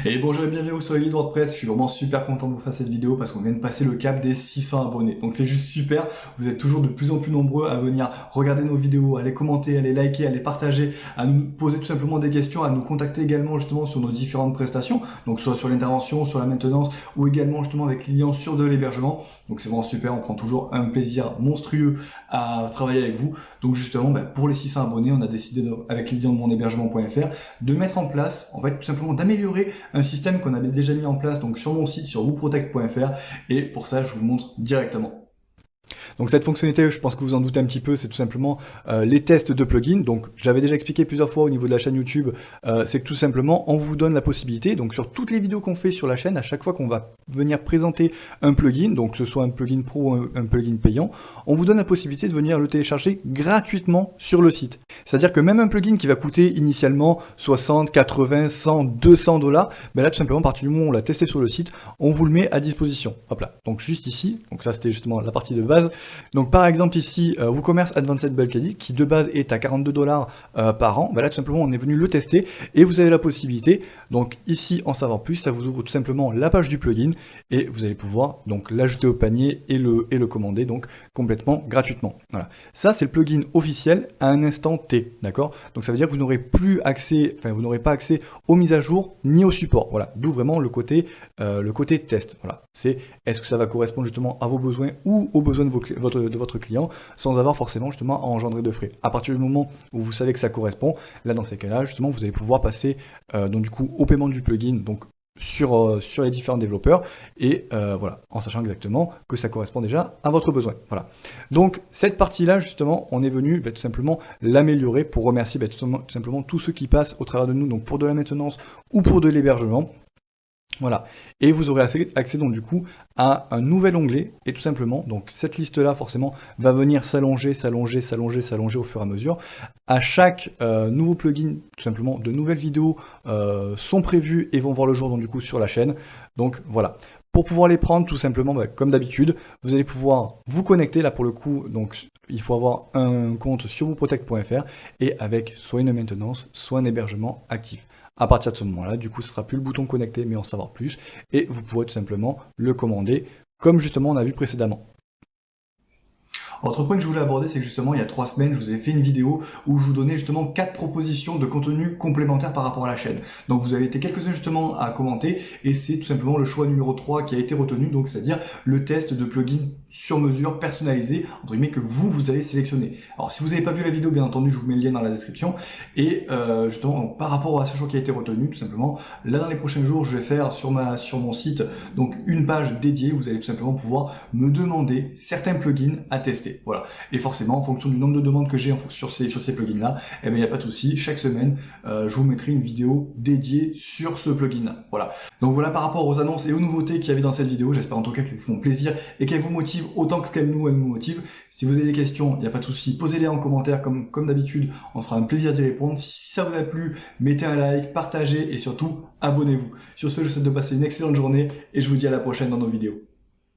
Et bonjour et bienvenue sur le guide WordPress, je suis vraiment super content de vous faire cette vidéo parce qu'on vient de passer le cap des 600 abonnés. Donc c'est juste super, vous êtes toujours de plus en plus nombreux à venir regarder nos vidéos, à les commenter, à les liker, à les partager, à nous poser tout simplement des questions, à nous contacter également justement sur nos différentes prestations, donc soit sur l'intervention, sur la maintenance ou également justement avec clients sur de l'hébergement. Donc c'est vraiment super, on prend toujours un plaisir monstrueux à travailler avec vous. Donc justement, pour les 600 abonnés, on a décidé avec les clients de monhébergement.fr de mettre en place, en fait tout simplement d'améliorer un système qu'on avait déjà mis en place donc sur mon site, sur wooprotect.fr, et pour ça, je vous montre directement. Donc cette fonctionnalité, je pense que vous en doutez un petit peu, c'est tout simplement les tests de plugins. Donc j'avais déjà expliqué plusieurs fois au niveau de la chaîne YouTube, c'est que tout simplement on vous donne la possibilité, donc sur toutes les vidéos qu'on fait sur la chaîne, à chaque fois qu'on va venir présenter un plugin, donc que ce soit un plugin pro ou un plugin payant, on vous donne la possibilité de venir le télécharger gratuitement sur le site. C'est-à-dire que même un plugin qui va coûter initialement 60, 80, 100, 200 $, là tout simplement à partir du moment où on l'a testé sur le site, on vous le met à disposition. Hop là, donc juste ici, donc ça c'était justement la partie de base. Donc par exemple ici, WooCommerce Advanced Bulk Edit, qui de base est à 42 $ par an, là tout simplement on est venu le tester et vous avez la possibilité, donc ici en savoir plus, ça vous ouvre tout simplement la page du plugin et vous allez pouvoir donc l'ajouter au panier et le commander donc complètement gratuitement. Voilà. Ça c'est le plugin officiel à un instant T, d'accord? Donc ça veut dire que vous n'aurez plus accès, enfin vous n'aurez pas accès aux mises à jour ni au support. Voilà, d'où vraiment le côté test. Voilà, c'est est-ce que ça va correspondre justement à vos besoins ou aux besoins de votre client sans avoir forcément justement à engendrer de frais. À partir du moment où vous savez que ça correspond, là dans ces cas-là justement vous allez pouvoir passer donc du coup au paiement du plugin donc sur les différents développeurs et voilà, en sachant exactement que ça correspond déjà à votre besoin. Voilà. Donc cette partie-là justement, on est venu tout simplement l'améliorer pour remercier tout simplement tous ceux qui passent au travers de nous, donc pour de la maintenance ou pour de l'hébergement. Voilà, et vous aurez accès donc du coup à un nouvel onglet, et tout simplement, donc cette liste-là forcément va venir s'allonger, s'allonger, s'allonger, s'allonger au fur et à mesure. À chaque nouveau plugin, tout simplement, de nouvelles vidéos sont prévues et vont voir le jour donc du coup sur la chaîne. Donc voilà. Pour pouvoir les prendre, tout simplement, comme d'habitude, vous allez pouvoir vous connecter, là pour le coup, donc il faut avoir un compte sur wooprotect.fr et avec soit une maintenance, soit un hébergement actif. À partir de ce moment-là, du coup, ce sera plus le bouton connecter, mais en savoir plus, et vous pourrez tout simplement le commander, comme justement on a vu précédemment. Autre point que je voulais aborder, c'est que justement, il y a 3 semaines, je vous ai fait une vidéo où je vous donnais justement 4 propositions de contenu complémentaires par rapport à la chaîne. Donc vous avez été quelques-uns justement à commenter, et c'est tout simplement le choix numéro 3 qui a été retenu, donc c'est-à-dire le test de plugin sur mesure personnalisé, entre guillemets, que vous avez sélectionné. Alors si vous n'avez pas vu la vidéo, bien entendu, je vous mets le lien dans la description, et justement, par rapport à ce choix qui a été retenu, tout simplement, là dans les prochains jours, je vais faire sur mon site, donc une page dédiée, vous allez tout simplement pouvoir me demander certains plugins à tester. Voilà. Et forcément, en fonction du nombre de demandes que j'ai sur ces plugins-là, il n'y a pas de souci. Chaque semaine, je vous mettrai une vidéo dédiée sur ce plugin-là. Voilà. Donc voilà par rapport aux annonces et aux nouveautés qu'il y avait dans cette vidéo. J'espère en tout cas qu'elles vous font plaisir et qu'elles vous motivent autant que elles nous motivent. Si vous avez des questions, il n'y a pas de souci. Posez-les en commentaire comme d'habitude. On sera un plaisir d'y répondre. Si ça vous a plu, mettez un like, partagez et surtout, abonnez-vous. Sur ce, je vous souhaite de passer une excellente journée et je vous dis à la prochaine dans nos vidéos.